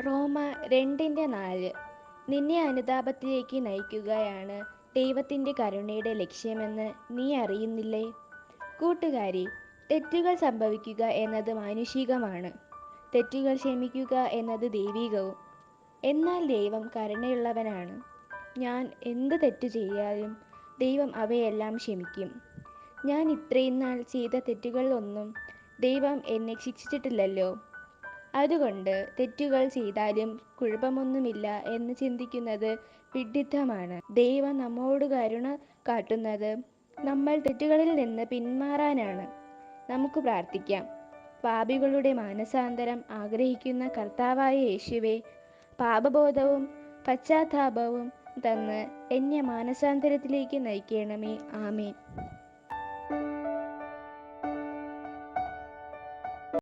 റോമ 2:4. നിന്നെ അനുതാപത്തിലേക്ക് നയിക്കുകയാണ് ദൈവത്തിൻ്റെ കരുണയുടെ ലക്ഷ്യമെന്ന് നീ അറിയുന്നില്ലേ? കൂട്ടുകാരി, തെറ്റുകൾ സംഭവിക്കുക എന്നത് മാനുഷികമാണ്. തെറ്റുകൾ ക്ഷമിക്കുക എന്നത് ദൈവികവും. എന്നാൽ ദൈവം കരുണയുള്ളവനാണ്. ഞാൻ എന്ത് തെറ്റു ചെയ്യാലും ദൈവം അവയെല്ലാം ക്ഷമിക്കും. ഞാൻ ഇത്രയും നാൾ ചെയ്ത തെറ്റുകളിലൊന്നും ദൈവം എന്നെ ശിക്ഷിച്ചിട്ടില്ലല്ലോ. അതുകൊണ്ട് തെറ്റുകൾ ചെയ്താലും കുഴപ്പമൊന്നുമില്ല എന്ന് ചിന്തിക്കുന്നത് വിഡ്ഢിത്തമാണ്. ദൈവം നമ്മോട് കരുണ കാട്ടുന്നത് നമ്മൾ തെറ്റുകളിൽ നിന്ന് പിന്മാറാനാണ്. നമുക്ക് പ്രാർത്ഥിക്കാം. പാപികളുടെ മാനസാന്തരം ആഗ്രഹിക്കുന്ന കർത്താവായ യേശുവേ, പാപബോധവും പശ്ചാത്താപവും തന്ന് എന്നെ മാനസാന്തരത്തിലേക്ക് നയിക്കണമേ. ആമേൻ.